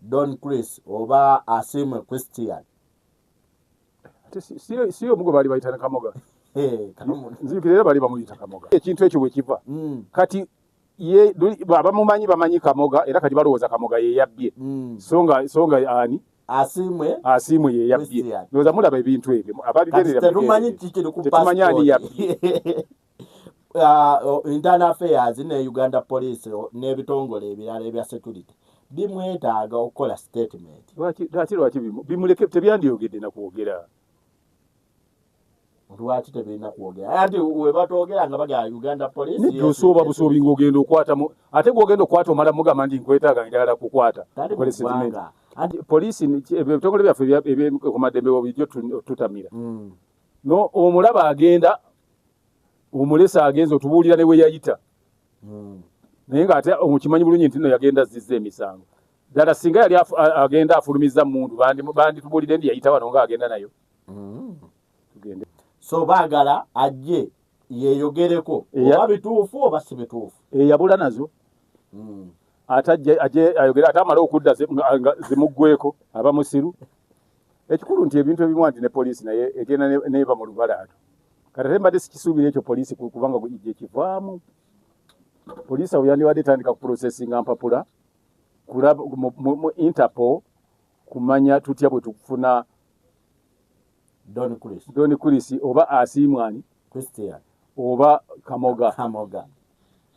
Don Chris oba Asimwe Christian. Siyo mugo bali bayitana Kamoga. Nzikirira bali bamuyita Kamoga. Ekintu ekyo bwe kiva. Kati ye bamumanyi bamanyi Kamoga era kati balowooza Kamoga ye yabbye. Songa ani Asimwe ye yabbye. Noza mulaba ebintu ebyo. Ababigerera tetumanyi kikiri ku passport. Internal Affairs ne Uganda Police n'ebitongole ebirala ebya security bimwetaaga okukola statement. Lwaki bimuleke tebyandiyogedde na kwogera. Lwaki tebirina kwogera ati we batogera nga baga Uganda Police niddusuuba busuubi ng'ogenda okwata ate gw'ogenda okwata omala mugamba nti nkwetaaga njagala kukwata poliisi ebitongole byaffe ebyekumaddembe bijjo tutamira no omulaba agenda omulesa agenza otubuulira ne we yayita naye ng'ate omukimanyi bulungi nti no yagenda azizza emisango ddala singa yali agenda afulumiza mundu banditubuulire ndi yayita wano ng'agenda nayo tugende. So baagala ajje yeeyogereko oba bituufu oba si bituufu. Yabula nazo ajje ayogere ate amala okudda zimuggweko aba musiru. Ekikulu nti ebintu ebimu anti ne poliisi naye egenda neba mu lubalaado. Kati ate mbadde sikisuubira ekyo poliisi kubanga gye kivaamu. Poliisi awo yandiwadde etandika ku processinga mpapula mu Interpol kumanya tutya bwe tukufuna Don Chris oba Asimwani Christian oba Kamoga.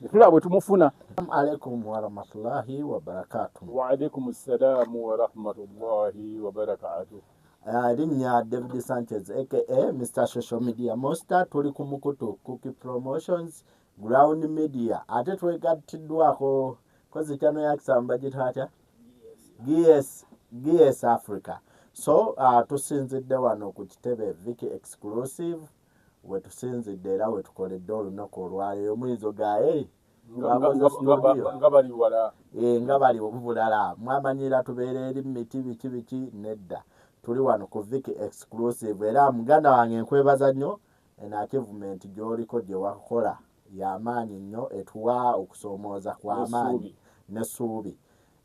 Netulaba bwe tumufuna. Alaikum wa rahmatullahi wa barakatuh. Wa alaikum assalam wa rahmatullahi wa barakatuh. Linnya David Sanchez aka Mr. Social Media Monster. Tuli ku mukutu Cookie Promotions Ground Media ate twegattiddwako kozi chano yakisamba gitata GS Africa. So tusinzidde wano ku kitebe Viki Exclusive we tusinzidde era we tukoledde olunaku olwaleero omwizo gaye nga bali obulala mwamanyira tubeera eri miti biki nedda tuli wano ku Viki Exclusive era muganda wange nkwebaza nnyo ena achievement gy'oliko gye wakola y'amaanyi nnyo etuwa okusoomooza kw'amaanyi n'essuubi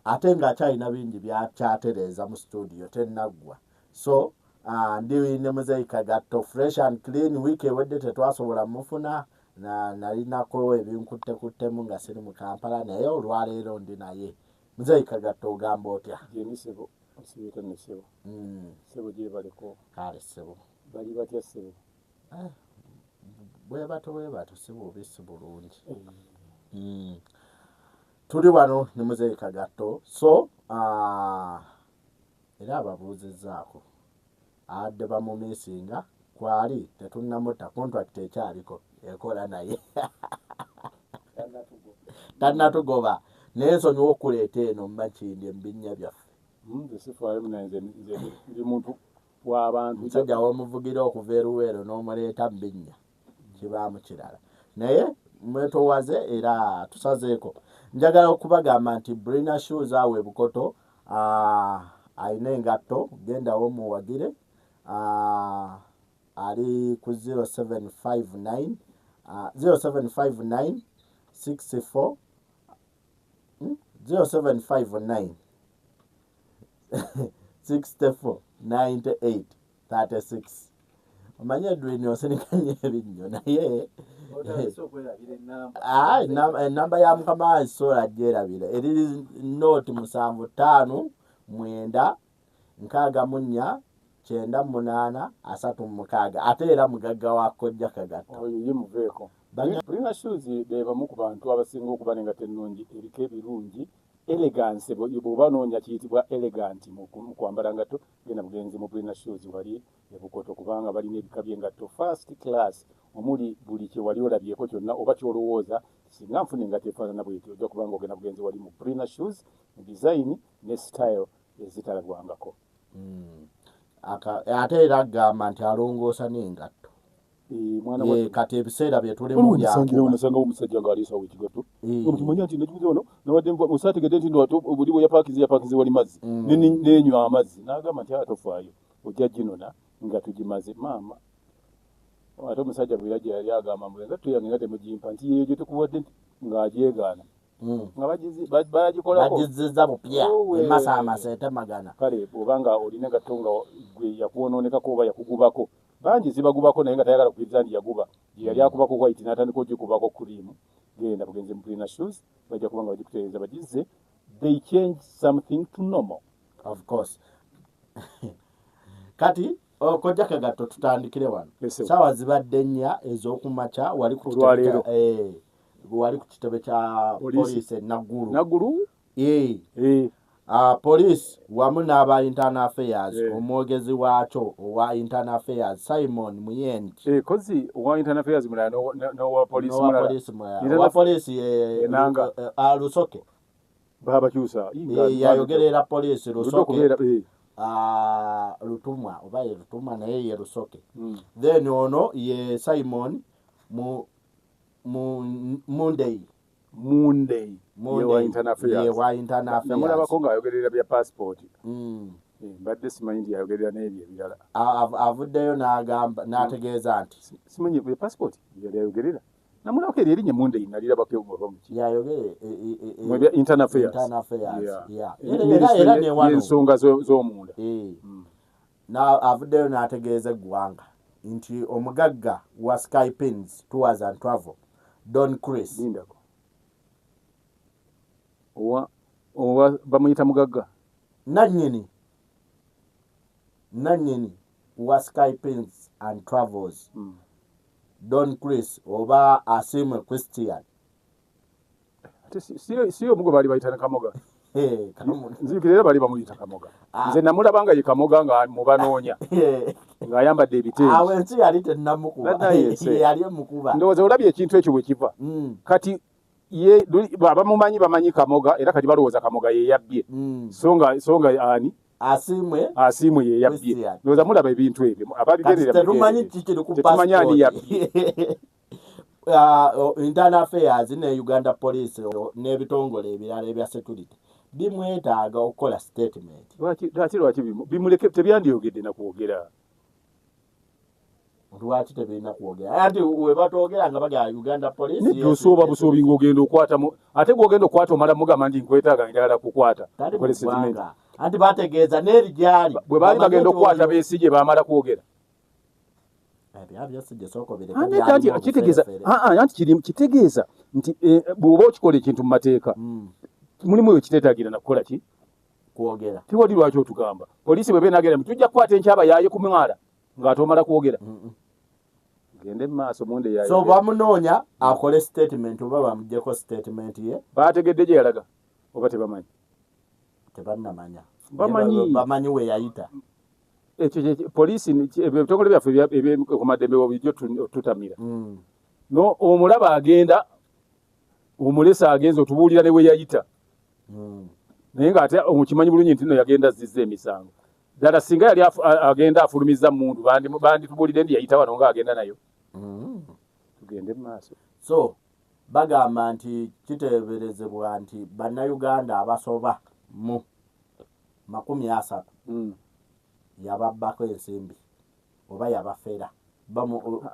ate ng'akyalina bingi byakyatereeza mu studio tennaggwa. So ndi ne Muzeeyi Kagatto fresh and clean week ewedde tetwasobola mufuna nalinako ebinkuttekuttemu nga siri mu Kampala naye olwaleero ndi naye. Muzeeyi Kagatto ogamba otya? Sebo gye baliko kale sebo bali batya sebo bwe bato sebo bisi bulungi. Tuli wano ne Muzeeyi Kagatto. So era ababuuzizzaako adde bamumisinga kwali tetunnamuta contract ekyaliko ekola naye tannatugoba naye nsonyiwa okuleeta eno mmakindi embinnya byaffe ndi muntu w'abantu musajja w'omuvugira okuva eruweero n'omuleeta mbinnya kibaamu kirala naye mwetowaze era tusazeeko. Njagala okubagamba nti Brina Shoes awe Bukoto alina engatto gendawo muwagire ali ku 0759 64 0759 64 98 36 omanye Edwin osenikanye ebinnyo naye enamba ya mukama wange sola gyerabira eri note 75 9 64 98 36 ate era mugagga wa Kojja Kagatto oyo ye muveeko. Brina Shoes bebamu ku bantu abasinga okuba nengatto ennungi eriko ebirungi elegance bw'oba noonya kiyitibwa elegant mu kwambala ngatto genda bugenzi mu Brina Shoes wali ebukoto kubanga balina ebika by'engatto first class omuli buli kye wali olabyeko kyonna oba kyolowooza singa nfuna engatto efaanana bw'eti ojja kubanga ogenda bugenzi wali mu Brina Shoes mu design ne style ezitalagwangako. Ate era agamba nti alongoosa n'engatto kati ebiseera bye tulimu nasanga omusajja ng'aliisa wekigatto omukimanyi nti nekibuze ono nawadde musaategedde nti buli bwe yapaakize wali mazzi nenywa amazzi n'agamba nti atofaayo ojja ginona nga tugimaze maama ate omusajja bwe yajja yali agamba mbu engatto yange nga temugimpa nti yeyo gye tukuwadde ng'agyegaana nga bagikolako bagizizza bupya emasa amasente magana kale obanga olina gatonga gwe yakuwonoonekako oba yakugubako bangi zibagubako naye nga tayagala kukkiriza nti yaguba gye yali akubako white n'atandika ogikubako cream genda bugenze mu cleaner shoes bajja kuba nga bagikutereeza bagizze they change something to normal of course kati kojja kagatto tutandikire wano saawa zibadde nnya ez'okumakya wali ku kitebe kya poliisi Naggulu police wamu n'aba internal affairs omwogezi waakyo owa internal affairs Simon Muyengi kozi owa internal affairs mulala n'owa police Lusoke babakyusa yayogerera police Lusoke Lutumwa oba ye Lutumwa naye ye Lusoke then ono ye Simon Monday yewa internal affairs namulabako ng'ayogerera bya passport mbadde simanyi nti yayogerera n'ebyo ebirala avuddeyo n'agamba n'ategeeza nti simanyi bya passport yali ayogerera namulabako eri erinnya Monday nalirabako muki yayogere mu bya internal affairs era newano ensonga z'omunda avuddeyo n'ategeeza eggwanga nti omugagga wa Skypins Tours and Travel Don Chris owa bamuyita mugagga nannyini wa Skypins and Travels Don Chris oba Asimwe Christian si omugwe baali bayitana Kamoga nzikirira bali bamuyita Kamoga nze namulaba nga ye Kamoga nga mubanoonya ng'ayambadde ebiteegi awo ensi yali tennamukuba yali emukuba ndowooza olabye ekintu ekyo bwe kiva kati ye bamanyi Kamoga era kati balowooza Kamoga ye yabbye songa ani Asimwe ye yabbye ndowooza mulaba ebintu ebyo tetumanyi kikiri ku tetumanyi ani yabbye internal affairs ne Uganda police n'ebitongole ebirala ebya security bimwetaaga okukola statement lwaki bimuleke tebyandiyogedde nakwogera lwaki tebirina kwogera anti we batwogera nga baga Uganda police nedosooba busoobi ng'ogenda okwata ate gwogenda okwata omala mugamba nti nkwetaaga njagala kukwata anti bategeeza n'eri gyali bwe baali bagenda okukwata Besigye baamala kwogera kitegeeza nti bw'oba okikola ekintu mu mateeka mulimu eyo kiteetaagira nakukola ki kwogera tiwali lwaki otugamba poliisi bwe beenagera tujja kukwata enkyaba yaaye ku mwala ng'atomala kwogera gende maaso munde yaye so bamunoonya akole statement oba bamuggyeko statement ye baategedde gye yalaga oba tebamanyi bamanyi we yayita ekyo poliisi ebitongole byaffe ku maddembe bijjo tutamira no omulaba agenda omulesa agenza otubuulira ne we yayita naye ng'ate omukimanyi bulungi nti no yagenda azizza emisango ddala singa yali agenda afulumiza mundu banditubuulire ndi yayita wano ng'agenda nayo tugende mu maaso so bagamba nti kiteeberezebwa nti bannayuganda abasoba mu 30 yababbako ensimbi oba yabafera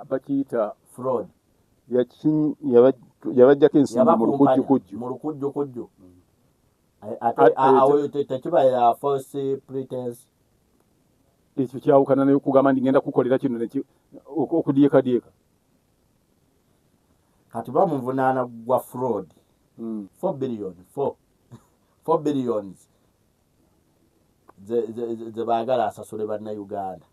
bakiyita fraud yabajjako ensimbi mu lukujjukujju tekiba ya false pretense ekyo kyawukana n'okugamba ndi ngenda kukolera kino okudyekadyeka kati bamuvunaana gwa fraud 4 billions ze baagala asasule bannayuganda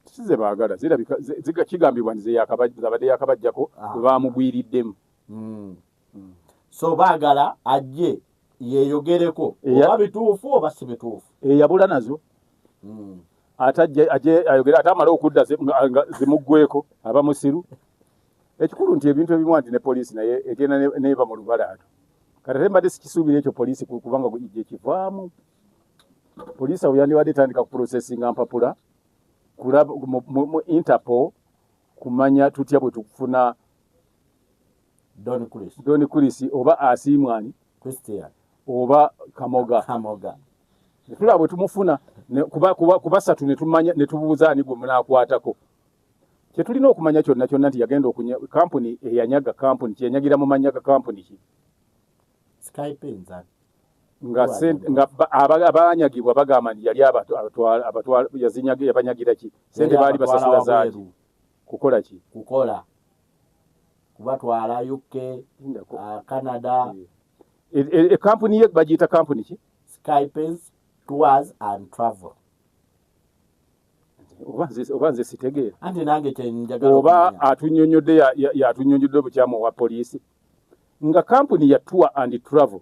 si ze baagala zirabika kigambibwa nti zabadde yakabajjako bwe baamugwiriddemu so baagala ajje yeeyogereko oba bituufu oba si bituufu eyabula nazo ate ajje ayogere ate amale okudda zimuggweko aba musiru ekikulu nti ebintu ebimu nti ne poliisi naye egenda neba mu lubalaado kati ate mbadde sikisuubira ekyo poliisi kubanga gye kivaamu poliisi awo yandiwadde etandika ku processinga mpapula kulaba mu Interpol kumanya tutya bwe tukufuna Don Chris oba Asimwani Christian oba Kamoga netulaba bwe tumufuna kubasatu ne tubuuza ani gwe munaakwatako kyetulina okumanya kyonna nti yagenda kampuni eyanyaga kampuni kyenyagira mu manyaga kampuni ki Skype nza nga abanyagibwa bagamba nti yali abatwala yabanyagira ki sente baali basasula zaaki kukola ki kukola kubatwala UK Canada company ye bagiyita company ki Skype Tours and Travel oba nze sitegeera anti nange kyenjagala oba atunyonyodde yatunyonyodde obukyamu wa poliisi nga company ya Tour and Travel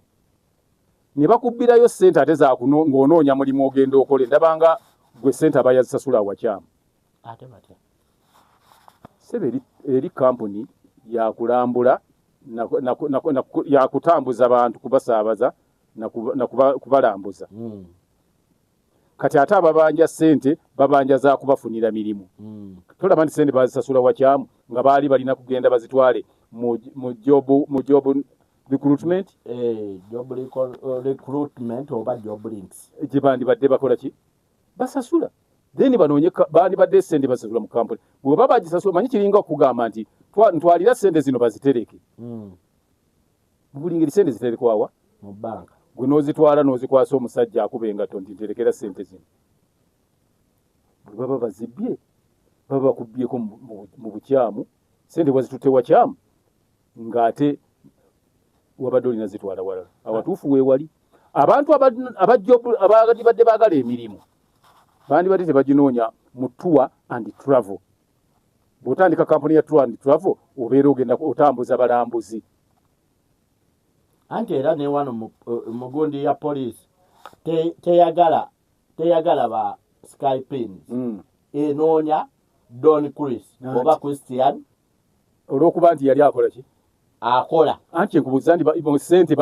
ne bakubbirayo ssente ate ng'onoonya mulimu ogenda okole ndabanga gwe ssente aba yazisasula wakyamu ate batya sebe eri company yakulambula yakutambuza abantu kubasaabaza kubalambuza kati ate ababanja ssente babanja za kubafunira mirimu tolaba nti ssente bazisasula wakyamu nga baali balina kugenda bazitwale mu job recruitment job recruitment oba job links gye bandibadde bakola ki basasula then banoonye bandibadde ssente basasula mu kampuni bweba bagisasula manyi kiringa okugamba nti ntwalira ssente zino bazitereke buli ngeri ssente ziterekwawa mu banka gwe n'ozitwala n'ozikwasa omusajja akuba engatto nti nterekera ssente zino bwe baba bazibbye baba bakubbyeko mu bukyamu ssente wazitutte wakyamu ng'ate wabadde olina zitwala walala awatuufu weewali abantu abadibadde baagala emirimu bandibadde tebaginoonya mu Tour and Travel bw'otandika kampuni ya Tour and Travel obeera ogenda otambuza balambuzi anti era ne wano mu gundi ya poliisi teyagala ba Skypins enoonya Don Chris oba Christian olw'okuba nti yali akola ki akola anti nkubuuza nti ssente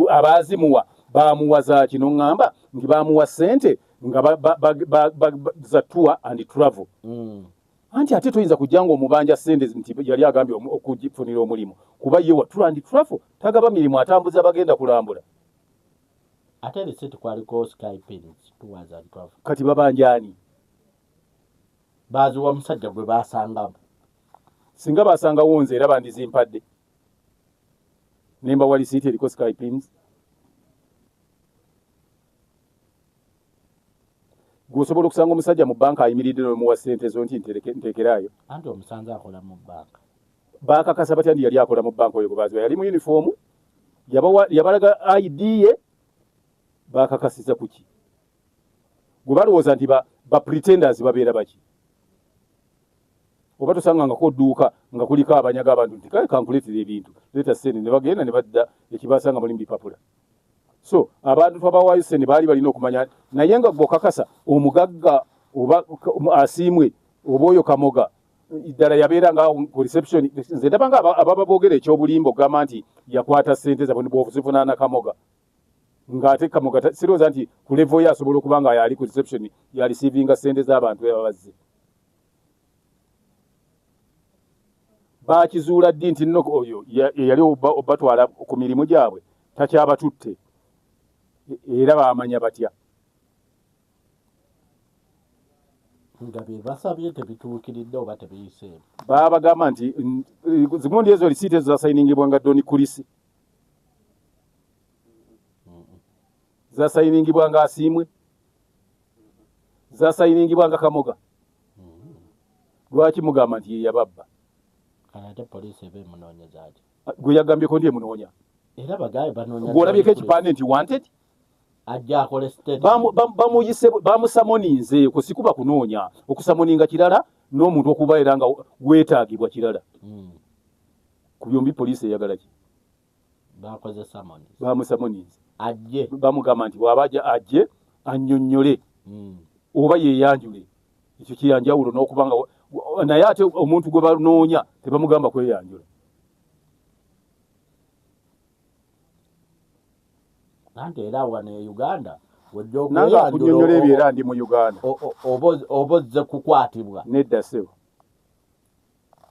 abaazimuwa baamuwaza kino ŋŋamba nti baamuwa ssente nga za Tour and Travel anti ate toyinza kujja ng'omubanja ssente nti yali agambye okugifunira omulimu kuba ye wa Tour and Travel tagaba mirimu atambuza bagenda kulambula ate lisiti kwaliko Skypins Tours and Travel kati babanjaani baziwa musajja gwe baasangamu singa basangawo nze era bandizimpadde nemba wali siiti eriko Skypins gwosobola okusanga omusajja mu banka ayimiridde n'omuwa ssente zo nti nteekerayo anti omusanze akola mu banka baakakasa batya ndi yali akola mu banka oyo gwebaziwa yali mu yunifoomu yabalaga ID ye baakakasiza ku ki gwe balowooza nti ba pretenders babeera baki oba tosangangako dduuka nga kuliko abanyaga abantu nti kale kankuleetera ebintu leeta ssente ne bagenda ne badda ekibasanga mulimu bipapula so abantu twabawaayo ssente baali balina okumanya naye nga gwokakasa omugagga oba asiimwe oba oyo kamoga ddala yabeera nga ku reception nze ndabanga ababa boogera ekyobulimba okugamba nti yakwata ssente zabwe bwozivunaana kamoga ng'ate kamoga sirowooza nti ku levo ye asobola okuba nga yali ku reception ya receivinga ssente z'abantu ababazze baakizuula ddi nti nno oyo yali obatwala ku mirimu gyabwe takyabatutte era baamanya batya nga bye basabye tebituukiridde oba tebiyiseemu baabagamba nti zigundi ezo lisiiti ezo zasayiningibwanga Don Kulisi zasayiningibwanga Asiimwe zasayiningibwanga Kamoga lwaki mugamba nti ye yababba ate poliisi eba emunoonyeza ati gwe yagambyeko ndi emunoonya era bagabe banoonya gw'olabyeko ekipande nti wanted ajja akole state bamuyise bamusamoninze kusikuba kunoonya okusamoninga kirala n'omuntu okubaera nga weetaagibwa kirala ku byombi poliisi eyagala ki bakoze summons bamusamoninze ajje bamugamba nti bw'aba ajje annyonnyole oba yeeyanjule ekyo kiyanjawulo n'okuba nga naye ate omuntu gwe banoonya tebamugamba kweyanjula anti era wano e Uganda nanga akunyonnyola ebyo era ndi mu Uganda oba ozze kukwatibwa nedda ssebo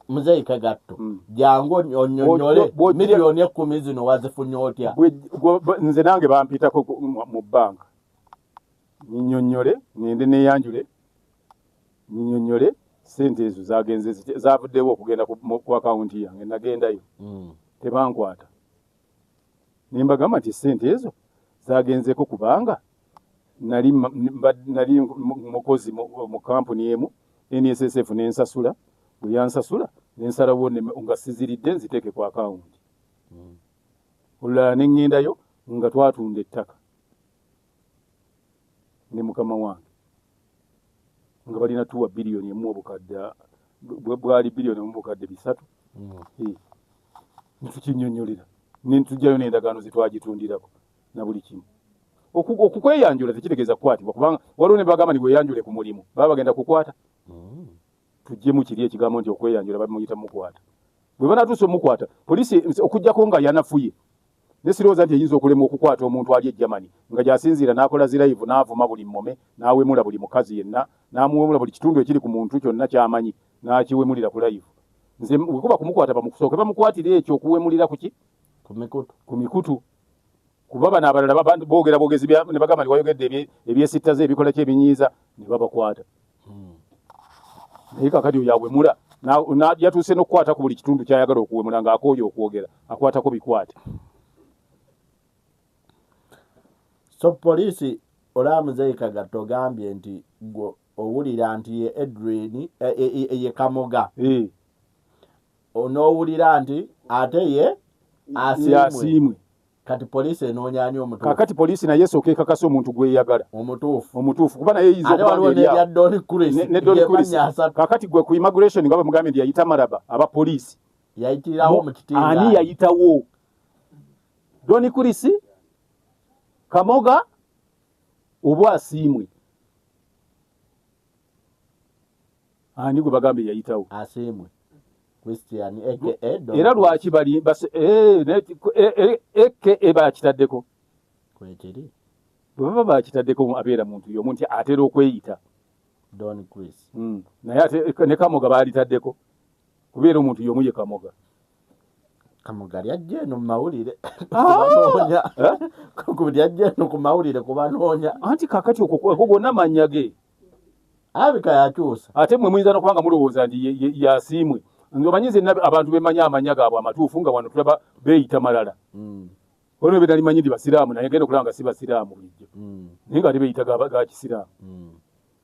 muzeyi Kagatto jangu onyonyole miliyoni 10 zino wazifunye otya nze nange bampitako mu banka nnyonnyole ngende neeyanjule nnyonnyole ssente ezo zagenze zavuddewo okugenda ku akawunti yange nagendayo tebankwata nembagamba nti sente ezo zagenzeko kubanga nali mukozi mu kampuni emu NSSF nensasula bwe yansasula nensalawo nga siziridde nziteeke ku akawunti olulala neŋŋendayo nga twatunda ettaka ne mukama wange nga balina tuwa biliyoni emu obukadde bwali biliyoni emu obukadde 3 nitukinyonyolera nentujjayo n'endagaano zetwagitundirako na buli kimu okukweyanjula tekitegeeza kukwatibwa kubanga waliwo ne bagamba ni weyanjule ku mulimu baba bagenda kukwata tujjemu kiri ekigambo nti okweyanjula bamuyita mukwata bwe banatuusa omukwata poliisi okujjako nga yanafuye nesirowooza nti eyinza okulema okukwata omuntu ali e Germany nga gyasinziira n'akola zirayivu n'avuma buli mmome n'awemula buli mukazi yenna n'amuwemula buli kitundu ekiri ku muntu kyonna ky'amanyi n'akiwemulira ku layivu nze bwekuba kumukwata bamukusooke bamukwatire ekyo okuwemulira kuki ku mikutu kuba bano abalala boogera boogezi ne bagamba nti wayogedde ebyesittaze ebikola ki ebinyiiza ne babakwata naye kakati oyo awemula yatuuse n'okukwata ku buli kitundu kyayagala okuwemula ng'akooye okwogera akwatako bikwate. So poliisi Olamuzeyi Kagato ogambye nti gwe owulira nti ye Edwin ye Kamoga onoowulira nti ate ye asiimwe kati poliisi enoonyaanya omutuufu kakati poliisi naye esooka ekakasa omuntu gweyagala omutuufu kuba naye eyinza kakati gwe ku immigration nga bamugambye nti yayita Maraba aba poliisi yayitirawo mu kitinga ani yayitawo Doni Kurisi Kamoga oba asiimwe ani gwe bagambye yayitawo asiimwe Christian era lwaki bali bakitaddeko kwekiri bwe bakitaddeko abeera muntu y'omu nti atera okweyita Don Chris naye ate ne Kamoga baalitaddeko kubeera omuntu y'omu ye Kamoga lyajja eno mu mawulire kubanoonya lyajja eno ku mawulire kubanoonya anti kakati okwo gonna mannya ge abika yakyusa ate mmwe muyinza n'okubanga mulowooza nti yasiimwe omanyi nze abantu bemanya amanya gaabwe amatuufu nga wano tulaba beeyita malala olwo be nalimanyi ndi basiraamu naye genda okulaba nga si basiraamu bulijjo naye nga ate beeyita ga kisiraamu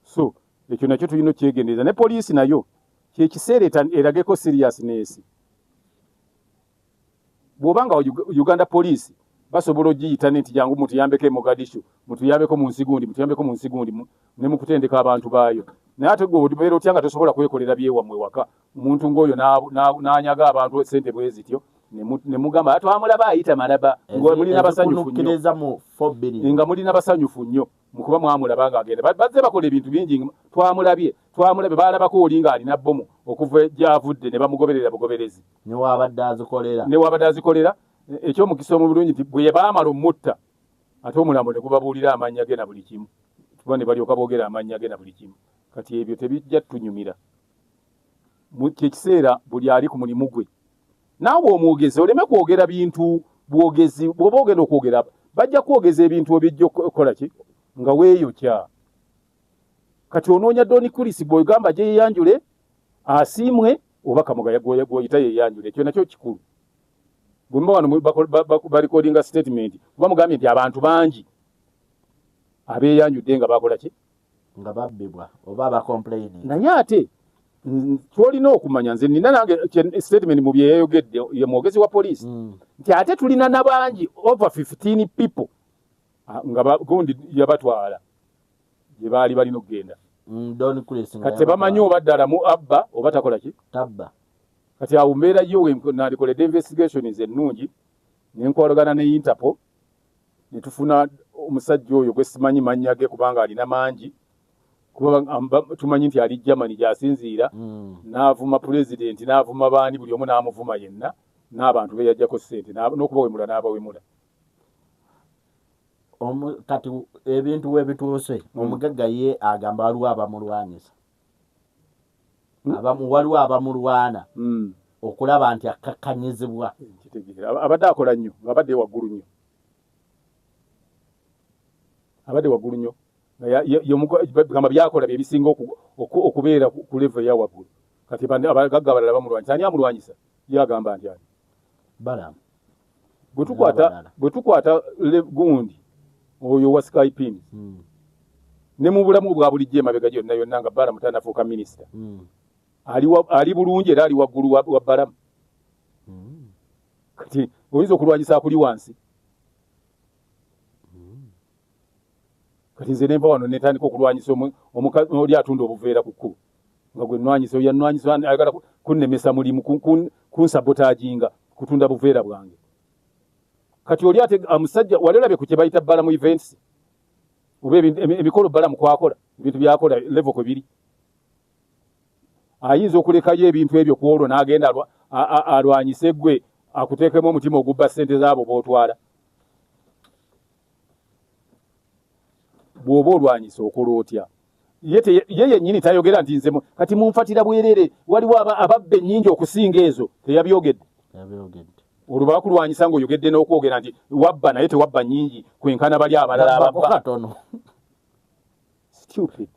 so ekyo nakyo tulina okyegendereza ne poliisi nayo kyekiseera erageko seriousness bw'obanga Uganda poliisi basobola ogiyita nti jangu mutuyambeko e Mogadishu mutuyambeko mu nsi gundi ne mu kutendeka abantu baayo naye ate gwe obeera otya nga tosobola kwekolera byewammwe waka omuntu ng'oyo n'anyaga abantu sente bwe zityo ne mugamba twamulaba ayita Maraba mulina basanyufu nnyo mukuba mwamulaba ng'agenda bazze bakola ebintu bingi twamulabye baalabako oli ng'alina bbomu okuva gy'avudde ne bamugoberera bugoberezi ne waabadde azikolera ekyomukisa omubulungi nti bwe baamala omutta ate omulambo ne gubabuulira amannya ge na buli kimu kuba ne balyoka boogera amannya ge na buli kimu kati ebyo tebijja tunyumira kyekiseera buli ali ku mulimu gwe naawe omwogezi oleme kwogera bintu bwogezi bw'oba ogenda okwogera bajja kwogeza ebintu ebijja okukola ki nga weeyokya kati onoonya Doni Kurisi bw'ogamba gye yeyanjule asiimwe oba Kamoga gw'oyita yeyanjule ekyo nakyo kikulu bwemba wano balikodinga statement kuba mugambye nti abantu bangi abeeyanjudde nga bakola ki nga babbibwa oba abakomplaining naye ate twolina okumanya nze nina nange statement mu bye yayogedde ye mwogezi wa poliisi nti ate tulina nabangi over 15 people nga gundi yabatwala gye baali balina okugenda kati tebamanyi oba ddala mu abba oba takola ki tabba kati awo mbeera yo nandikoledde investigations ennungi nenkwalagana ne Interpol ne tufuna omusajja oyo gwe simanyi mannya ge kubanga alina mangi kuba tumanyi nti ali Germany gy'asinziira n'avuma president n'avuma baani buli omu n'amuvuma yenna n'abantu be yajjako ssente n'okubawemula n'abawemula kati ebintu webituuse omugagga ye agamba waliwo abamulwanyisa waliwo abamulwana okulaba nti akakkanyizibwa abadde akola nnyo abadde waggulu nnyo gamba byakola bye bisinga okubeera ku level ya waggulu kati abagagga abalala bamulwanyisa ani amulwanyisa ye agamba nti ani Balamu bwe tukwata gundi oyo wa Skypin ne mu bulamu bwa bulijjo emabega gyonna yonna nga Balamu tanafuuka minisita ali bulungi era ali waggulu wa Balamu kati oyinza okulwanyisa akuli wansi kati nze nemba wano netandika okulwanyisa omukazi oli atunda obuveera ku kkubo nga gwe nnwanyisa oyo yannwanyisa ayagala kunnemesa mulimu kunsabotaaginga kutunda buveera bwange kati oli ate omusajja wali olabye ku kye bayita Balamu events oba emikolo Balamu kwakola ebintu byakola level kwe biri ayinza okulekayo ebintu ebyo ku olwo n'agenda alwanyise gwe akuteekemu omutima ogubba ssente zaabo b'otwala bw'oba olwanyisa okola otya ye yennyini tayogera nti nzemu kati munfatira bwerere waliwo ababba ennyingi okusinga ezo teyabyogedde olwo bakulwanyisa ng'oyogedde n'okwogera nti wabba naye tewabba nnyingi kwenkana bali abalala ababba stupid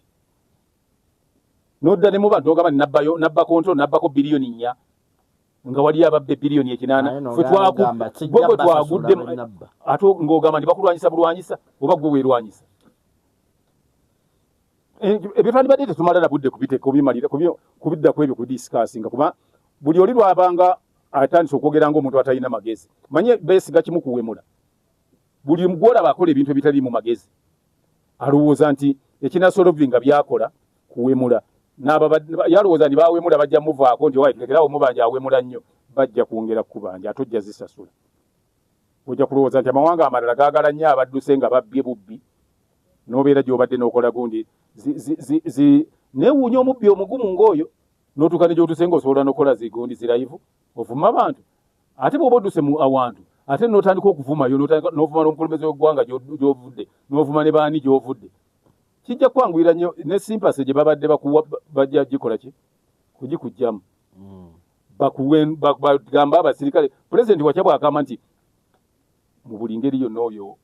nodda ne mu bantu ogamba nti nabba control nabbako biliyoni 4 nga wali ababbe biliyoni 8 gwe twaguddemu ate ng'ogamba nti bakulwanyisa bulwanyisa oba gwe weerwanyisa ebyo twandibadde tetumala na budde kubimalira kubiddako ebyo kudisikasinga kuba buli oli lwabanga atandise okwogera ng'omuntu atalina magezi manye beesiga kimu kuwemula buli gwolaba akola ebintu ebitali mu magezi alowooza nti ekinasolovinga byakola kuwemula yalowooza nti bawemula bajja muvaako nti waiterekerawo mubanja awemula nnyo bajja kwongera kukubanja ate ojja zisasula ojja kulowooza nti amawanga amalala gaagala nnyo abadduse nga babbye bubbi n'obeera gy'obadde n'okola gundi neewuunya omubbi omugumu ng'oyo n'otuuka ne gy'otusenga osobola n'okola zigundi zirayivu ovuma abantu ate bw'oba odduse mu awantu ate n'otandika okuvumayo n'ovuma n'omukulembeze w'eggwanga gy'ovudde n'ovuma ne baani gy'ovudde kijja kwanguyira nnyo ne simpase gye babadde bakuwa bajja gikola ki kugikujjamu bagamba abasirikale pulezidenti wakya bw'agamba nti mu buli ngeri yonna oyo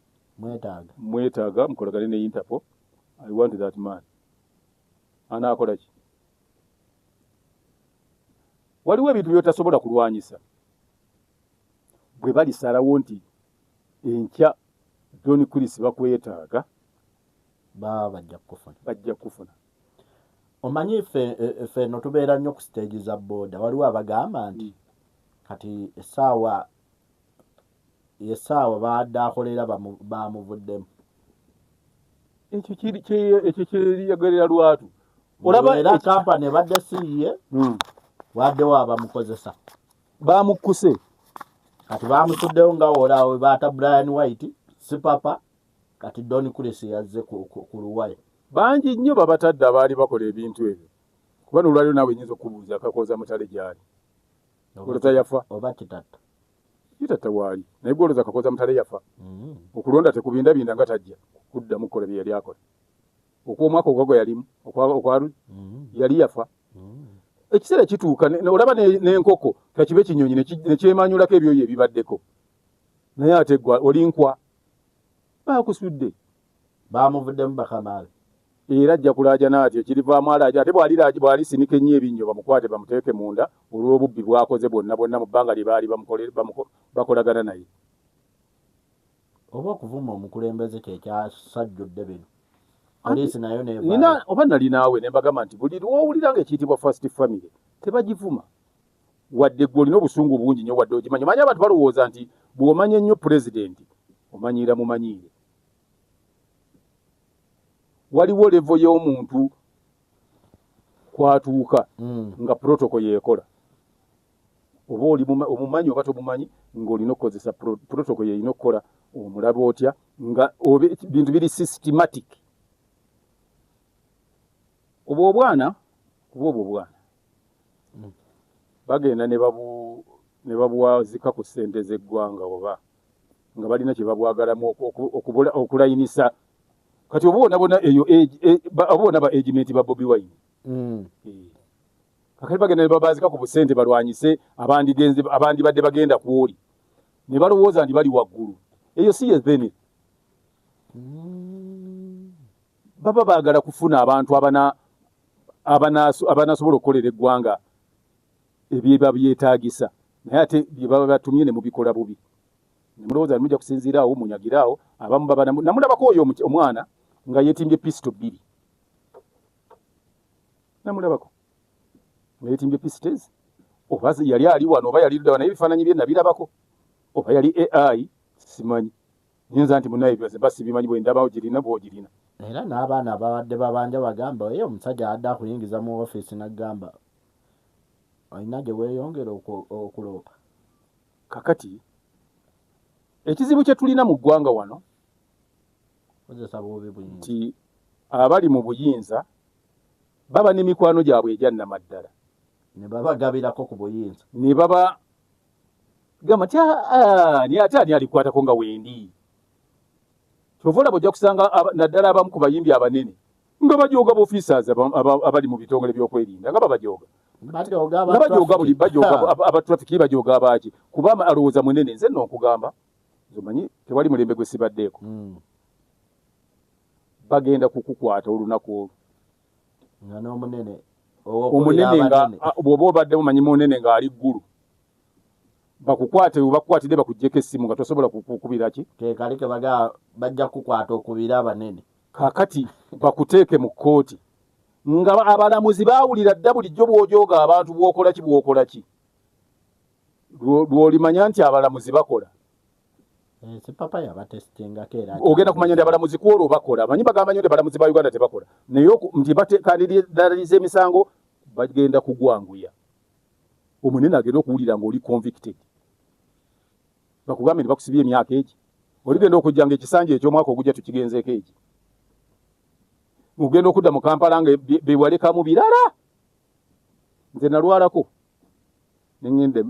mwetaaga mukolagane ne Interpol I want that man anaakola ki waliwo ebintu byotasobola kulwanyisa bwe balisalawo nti enkya John Chris bakwetaaga bajja kufuna omanyi ffe no tubeera nnyo ku stage za booda waliwo abagamba nti kati essaawa baadde akolera bamuvuddemu ekyo kyeriyagalira lwatu olaba kampani ebadde siiye waddewo abamukozesa bamukuse kati bamusuddewo nga olaawe baata Brian White si papa kati Don Chris yazze ku luwaya bangi nnyo babatadde abaali bakola ebintu ebyo kuba nolwaliro naawe nyinza okubuuza akakoza mutale gyali oloza yafa oba kitatta waali naye gwe oloza akakoza mutale yafa okulonda tekubindabinda nga tajja kuddamu kukola bye yali akola okw'omwaka ogwago yalimu okwalu yali yafa ekiseera kituuka olaba n'enkoko kakibe kinyonyi nekyemanyulako ebyoyo ebibaddeko naye ate gwa olinkwa bakusudde bamuvuddemu bakamaale era ajja kulaaja naatyo kirivaamu alaaja ate bwalisinika ennyo ebinnyo bamukwate bamuteeke munda olw'obubbi bwakoze bwonna mu bbanga lye baali bakolagana naye oba okuvuma omukulembeze kyekyasajjudde bino poliisi nayo nina oba nali naawe ne mbagamba nti buli lwowulira nga ekiyitibwa first family tebagivuma wadde gwe olina obusungu bungi nnyo wadde ogimanyi omanyi abantu balowooza nti bw'omanya ennyo pulezidenti omanyiira mumanyiire waliwo levo y'omuntu kwatuuka nga protoko yeekola oba oli omumanyi oba tomumanyi ng'olina okukozesa protoko yeerina okukola omulaba otya nga bintu biri systematic oba obwana bagenda ne babuwazika ku ssente z'eggwanga oba nga balina kye babwagalamu okulayinisa kati obubonabona eyo abona ba agement ba Bobi Wine kakati bagenda ne babazika ku busente balwanyise abandi badde bagenda kwoli ne balowooza nti bali waggulu eyo si yezeni baba baagala kufuna abantu abanasobola okukolera eggwanga ebyeba byetaagisa naye ate bye baba batumye ne mubikola bubi nemulowooza mujja kusinziiraawo munyagiraawo abamu baba namulabako oyo omwana nga yeetimbye pistols 2 namulabako nga yeetimbye pistols oba yali ali wano oba yali ludda wano ebifaananyi bye nabirabako oba yali AI simanyi nyinza nti munaye basi bimanyi bwe ndabawo girina bw'ogirina era n'abaana ababadde babanja bagamba oyo omusajja adde akuyingiza mu ofiisi n'agamba olina gye weeyongera okuloopa kakati ekizibu kye tulina mu ggwanga wano kozesa bubi buyinza nti abali mu buyinza baba n'emikwano gyabwe egyannamaddala ne babagabirako ku buyinza ne baba gamba ti ate ani alikwatako nga wendi kyova olaba ojja kusanga naddala abamu ku bayimbi abanene nga bajooga b'officers abali mu bitongole by'okwerinda nga babajooga abatrafiki bajooga abaaki kuba alowooza munene nze nno okugamba omanyi tewali mulembe gwe sibaddeeko bagenda kukukwata olunaku olwo nga n'omunene omunene nga bw'oba obadde mumanyi munene ng'ali ggulu bakukwate bakukwatidde bakuggyeko essimu nga tosobola kukubira ki tekalike bajja kukwata okubira abanene kakati bakuteeke mu kkooti nga abalamuzi baawulira dda bulijjo bw'ojooga abantu bw'okola ki lw'olimanya nti abalamuzi bakola sipapa yabatesitingako era ogenda kumanya nti abalamuzi kwolwo bakola manyi bagamba nyo nti abalamuzi ba Uganda tebakola naye nti batekaniriza emisango bagenda kugwanguya omunene agenda okuwulira ng'oli convicted bakugambe nti bakusibye emyaka egi oligenda okujja nga ekisanja eky'omwaka ogujja tukigenzeeko egi ogenda okudda mu Kampala nga bewalekamu birala nze nalwalako nengende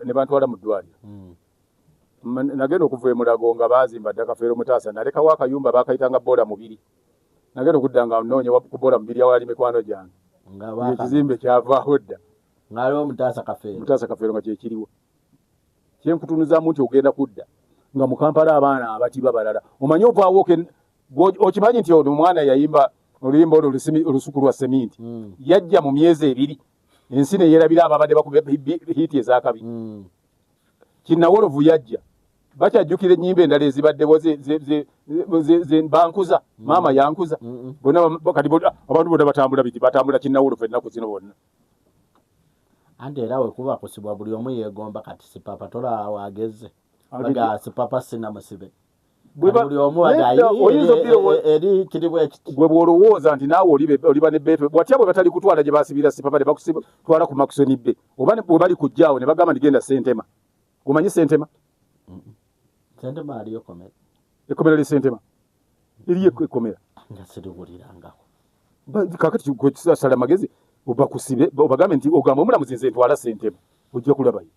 ne bantwala mu ddwaliro nagenda okuva e Mulago nga baazimba dda Kafeero Mutaasa nalekawo akayumba bakayitanga Boola Mubiri nagenda okudda nga nnoonya ku Boola Mubiri awali mikwano gyange ekizimbe kyavaawo dda ngaliwo Mutaasa Kafeero nga kyekiriwo kyenkutunuzaamu nti ogenda kudda nga mu Kampala abaana abatiba balala omanyi ovaawo okimanyi nti ono omwana yayimba oluyimba olwo olusuku lwa seminti yajja mu myezi 2 ensi ne yeerabira ababadde bakuba hiiti ezakabi Kinnawolovu yajja bakyajjukira ennyimba endala ezibaddewo bankuza maama yankuza kati abantu bonna batambula Kinnawolovu ennaku zino bonna anti era wekuba kusibwa buli omu yeegomba kati sipapa tola wageze baga sipapa sina musibe buli omu eri kiribwa ekiti gwe bw'olowooza nti naawe oliba ne beeto bwatya bwe batali kutwala gye basibira sipapa ne bakusitwala ku Maxoni B oba bwe bali kujjaawo ne bagamba nti genda Sentema omanyi Sentema aliyo komera ekkomera lye Sentema eriyo ekkomera nga siriwulirangako kakati kwekisasala magezi obakusibe obagambe nti ogamba omulamuzi nze ntwala Sentema ojja kulabayo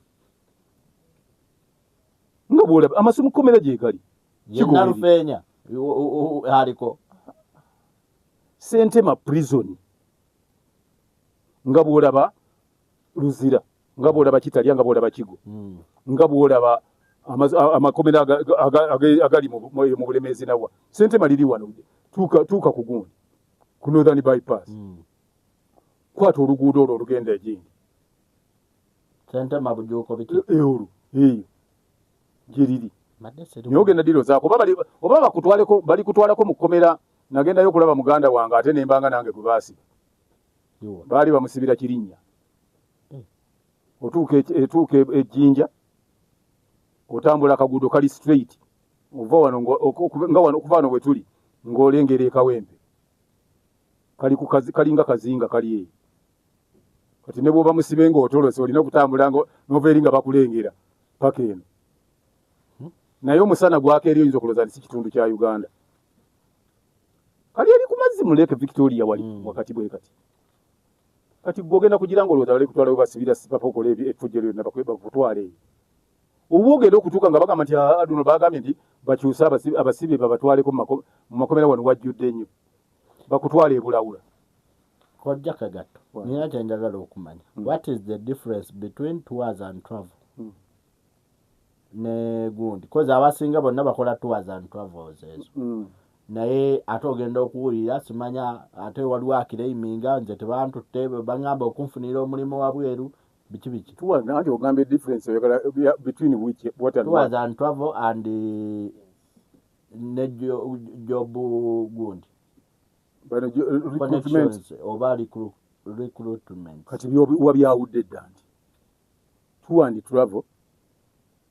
nga bwolaba amasomo kkomera gye gali yenalufeenya aliko Sentema prison nga bwolaba Luzira nga bwolaba Kitalya nga bwolaba Kigo nga bwolaba amakomera agali mu Bulemeezi nawa Sentema liri wano tuuka ku gundi ku Northern Bypass kwata oluguudo olwo olugenda egindi Sentema bujuuko biki eyo gyeriri naye ogenda diro zaako oba bali kutwalako mu kkomera nagendayo okulaba muganda wange ate nembanga nange gwe baasiba baali bamusibira Kirinnya otuuka ejjinja otambula akaguudo kali straight ova wano okuva wano we tuli ng'olengera ekawempe kalinga kazinga kali eyo kati ne bw'oba musibe ng'otolose olina okutambula n'ova eri nga bakulengera paka eno naye omusana gwaka eri oyinza okulooza nti si kitundu kya Uganda kali eri ku mazzi mu Lake Victoria wali wakati bwe kati gwogenda kugira ng'olowooza bali kutwala we basibira sipapa okola effujjo lyonna bakutwala eyo oba ogenda okutuuka nga bagamba nti luno bagambye nti bakyuse abasibe babatwaleko mu makomera wano wajjudde nnyo bakutwala ebulawula kojja kagatto nina kyenjagala okumanya what is the difference between tours and travel ne gundi koza abasinga bonna bakola tours and travels ezo naye ate ogenda okuwulira simanya ate waliwo akireiminga nze tebantutte bagamba okunfunira omulimu wabweru Biki. Tours nanti ogambe difference between which what and Tours what. and travel and job gundi. But recruitment Connections oba recruitment. kati wabyawudde dda nti tour and travel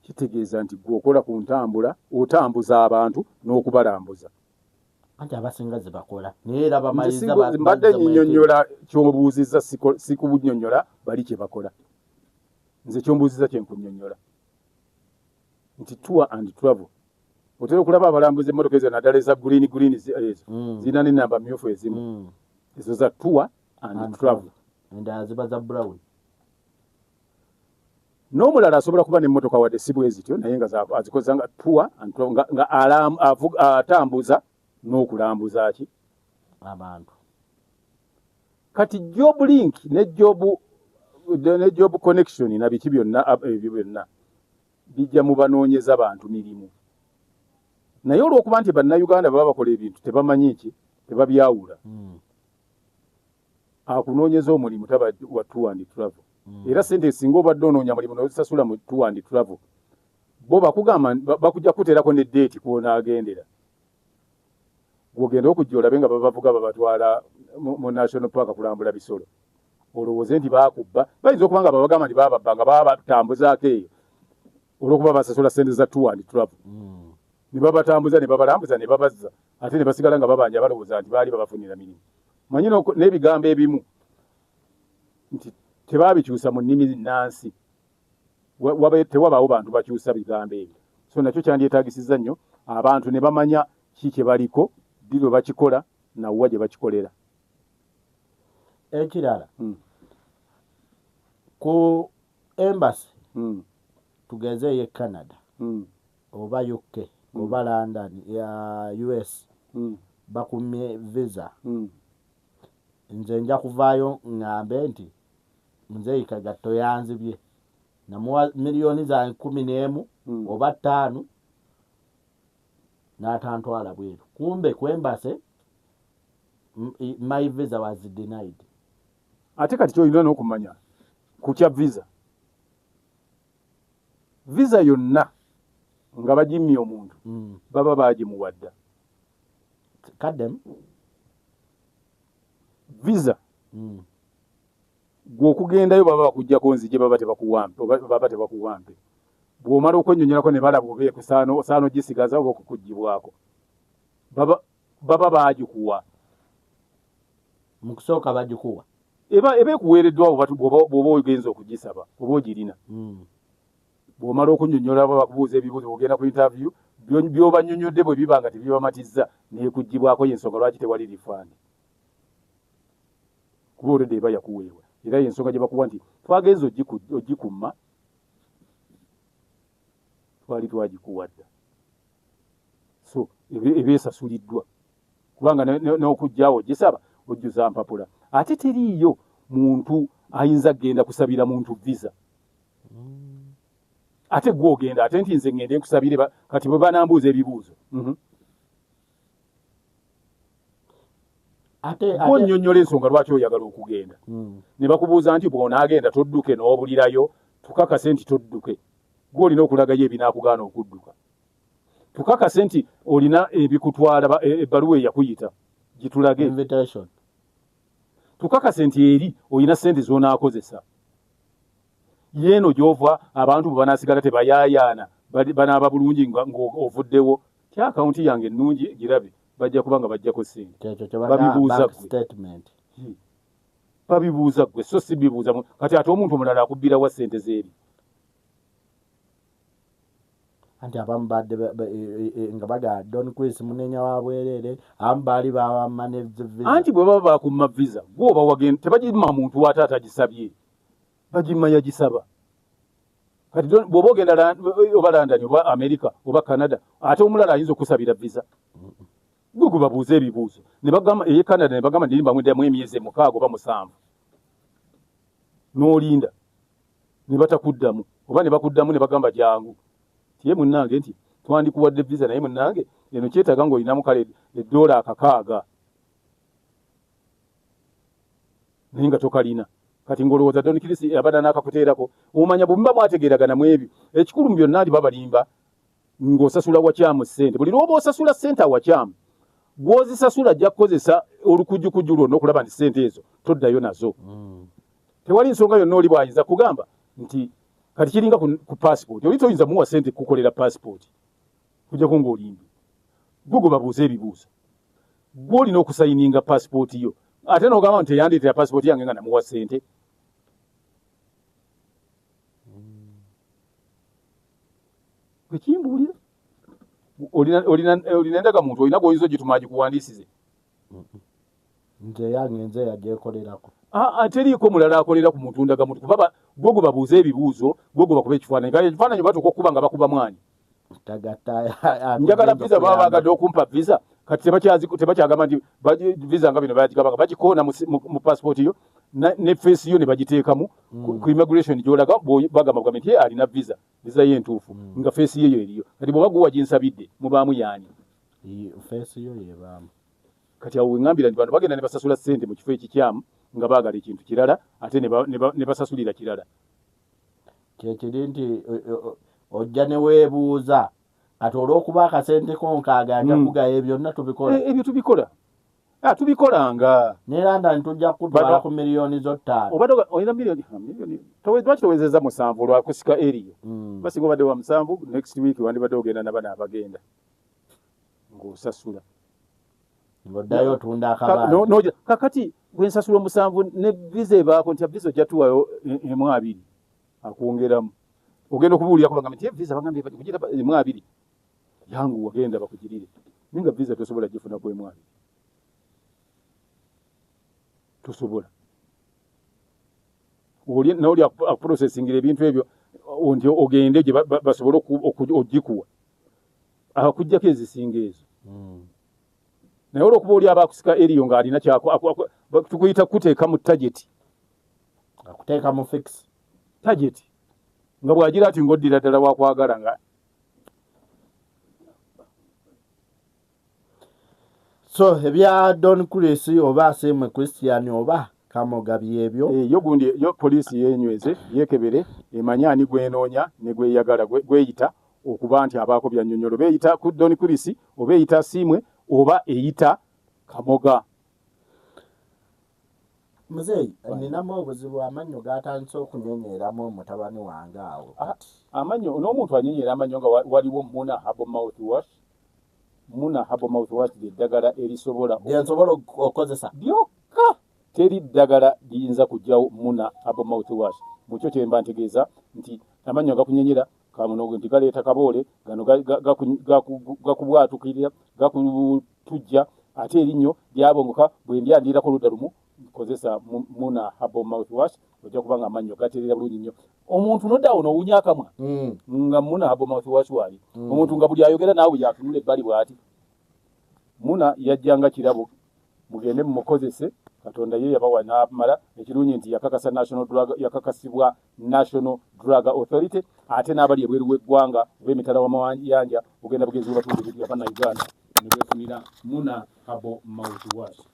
kitegeeza nti gwokola ku ntambula otambuza abantu n'okubalambuza. Anti abasinga ze bakola naye era bamaliriza mbadde nnyonnyola ky'obuuzizza sikubunyonnyola bali kye bakola. Nze ky'ombuuzizza kye nkunnyonnyola nti tour and travel otera okulaba abalambuza emmotoka ezo naddala eza green ezo zirina n'ennamba mmyufu ezimu ezo za tour and travel endala ziba za brown. N'omulala asobola kuba n'emmotoka wadde si bwe zityo naye nga azikozesa nga tour and travel nga atambuza n'okulambuza ki abantu. Kati job link ne job connection na biki byonna ebyo byonna bijja mu banoonyeza bantu mirimu. Naye olw'okuba nti bannayuganda baba bakola ebintu tebamanyi ki tebabyawula akunoonyeza omulimu taba wa tour and travel. Era sente singa obadde onoonya mulimu n'ozisasula mu tour and travel bo bakugamba bakujja kuteerako ne date kw'onaagendera. Gwogenda okujja olabe nga babavuga babatwala mu national park kulambula bisolo olowooze nti baakubba bayinza okuba nga babagamba nti bababba nga baba batambuzaako eyo olw'okuba basasula sente za tour and travel ne babatambuza ne babalambuza ne babazza ate ne basigala nga babanja balowooza nti baali babafunira mirimu. Manyi n'ebigambo ebimu nti tebabikyusa mu nnimi nnansi tewabaawo bantu bakyusa bigambo ebyo. So nakyo kyandyetaagisizza nnyo abantu ne bamanya ki kye baliko bwe bakikola nawwa gye bakikolera. Ekirala ku embassy tugezeeyo Canada oba UK oba London ya US bakumye visa nze nja kuvaayo ŋŋambe nti nze Ikagatto yanzibye namuwa miliyoni za 11 oba 5 n'atantwala bweru kumbe ku embassy my visa was denied. Ate kati ky'olina n'okumanya ku kya visa yonna nga bagimmye omuntu baba baagimuwadda kaddem visa gw'okugendayo baba bakuggyako nzije baba tebakuwampe bw'omala okwennyonnyolako ne balaba obeeku saano gisigaza oba okukuggyibwako baba baagikuwa mu kusooka bagikuwa eba ekuweereddwawo bw'oba ogenza okugisaba oba ogirina bw'omala okunnyonnyola baba bakubuuza ebibuuzo ogenda ku interview by'obannyonnyodde bwe biba nga tebibamatizza neekuggyibwako y'ensonga lwaki tewali rifandi kuba olwedde eba yakuweebwa era y'ensonga gye bakuwa nti twagenza ogikumma twali twagikuwadda so eba esasuliddwa kubanga n'okugjawo gisaba ojjuza mpapula ate teriiyo muntu ayinza kgenda kusabira muntu visa ate gwogenda ate nti nze ngende nkusabire kati bwe banambuuza ebibuuzo gonnyonnyola ensonga lwaki oyagala okugenda ne bakubuuza nti bw'onaagenda todduke n'obulirayo tukakase nti todduke gw'olina okulagayo ebinaakugaana okudduka tukakase nti olina ebikutwala ebbaluwa eyakuyita gitulage invitation tukakase nti eri olina ssente z'onaakozesa yeeno gy'ova abantu bwe banaasigala tebayaayaana banaaba bulungi ng'ovuddewo ti akawunti yange ennungi girabe bajja kuba nga bajjako ssente babibuuza ggwe so si bibuuza kati ate omuntu omulala akubbirawa ssente z'eri anti abamu badde nga bagaa Don Chris munenya wa bwerere abamu baali bawamane visa anti bwe baba bakumma visa gwoba wagenda tebagimma muntu wate atagisabye bagimma yagisaba kati bw'oba ogenda oba London oba America oba Canada ate omulala ayinza okusabira visa gwe babuuza ebibuuzo ne bagamba eye Canada ne bagamba ndirimba mweddamu emyezi 6 oba 7 n'olinda ne batakuddamu oba ne bakuddamu ne bagamba jangu tiye munnange nti twandikuwadde visa naye munnange eno kyetaaga ng'olinamu kale $6 naye nga tokalina kati ngolowooza Don Chris abada n'akakuteerako omanya bwe muba mwategeeragana mu ebyo ekikulu mu byonna ndi babalimba ng'osasula wakyamu ssente buli lwoba osasula ssente awakyamu gw'ozisasula ajja kukozesa olukujjukujju lwonna okulaba nti ssente ezo toddayo nazo tewali nsonga yonna oli bw'ayinza kugamba nti kati kiringa ku passport oli toyinza muwa ssente kukolera passport kujjako ng'olimbi gwe babuuza ebibuuzo gw'olina okusayininga passport yo ate n'ogamba nti teyandeetera passport yange nga namuwa ssente ekimbuulira olina endagamuntu olina gw'oyinza ogituma agikuwandiisize nze yange nze yagyekolerako teriiko mulala akolera ku muntu ndagamuntu kuba gwe gwe babuuza ebibuuzo gwe gwe bakuba ekifaananyi kale ekifaananyi batuuka okuba nga bakuba mwani njagala visa baba bagadde okumpa visa kati tebakyagamba nti visa nga bino bagigabanga bagikoona mu passport yo ne face yo ne bagiteekamu ku immigration gy'olaga bagamba nti alina visa ye entuufu nga face ye yo eriyo kati bw'oba gwe waginsabidde mubaamu yaani face yo yebaamu kati awo weŋŋambira nti bano bagenda ne basasula ssente mu kifo ekikyamu nga baagala ekintu kirala ate ne basasulira kirala kyekiri nti ojja ne weebuuza kati olw'okuba akasente ko nkaaga njakugayo byonna tubikola ebyo tubikola tubikolanga neranda ntujja kutwala ku miliyoni zo 5 obadde olina miliyoni lwaki towezeza 7 olwakusika eriyo basinga obadde wa 7 next week wandibadde ogenda nabana abagenda ng'osasula ng'oddayo otunda akabanja kakati bwensasula 7 ne visa ebaako nti visa ojja tuwayo emu 2 akwongeramu ogenda okubuulira kubagamba nti visa bagambye kugira emu 2 yangu wagenda bakugirire ninga visa tosobola gifuna ku emu 2 tosobola oli akuprocesingira ebintu ebyo nti ogende gye basobole ogikuwa akujjako ezisinga ezo naye olwokuba oli abakusika eriyo ng'alina tukuyita kuteeka mu tageti akuteeka mu fix tageti nga bw'agira ati ng'oddira ddala wakwagala nga so ebya Don Chris oba Asemwe Christian oba Kamoga byebyo yo gundi yo poliisi yenyweze yekebere emanya ani gwenoonya ne gweyagala gweyita okuba nti abaako byannyonnyolo beeyita ku Don Chris oba eyita Asemwe oba eyita Kamoga. Muzeeyi ninamu obuzibu amanyo gatandise okunyonyeeramu omutabani wange awo amanyo n'omuntu anyonyeera amanyo nga waliwo Muna Herbal Mouthwash ly'eddagala erisobola lyensobola okukozesa lyokka teri ddagala liyinza kujjawo Muna Herbal Mouthwash mukyo kyemba ntegeeza nti amanyo gakunyonyera kamunogo nti galeeta kaboole gano gakubwatukirira gakutujja ate erinnyo lyabongoka bwe ndyandirako oludda lumu kozesa Muna Herbal Mouthwash ojja kubanga amanyo gateerera bulungi nnyo omuntu noddaawo n'owunya akamwa nga Muna Herbal Mouthwash wali omuntu nga buli ayogera naawe yatunula ebbali bw'ati Muna yajjanga kirabo mugende mumukozese Katonda ye yabawa n'amala ekirungi nti yakakasibwa National Drug Authority ate n'abali ebweru w'eggwanga oba emitala w'amayanja ogenda bugenzi bwe batunde ebintu bya Uganda ne beefunira Muna Herbal Mouthwash.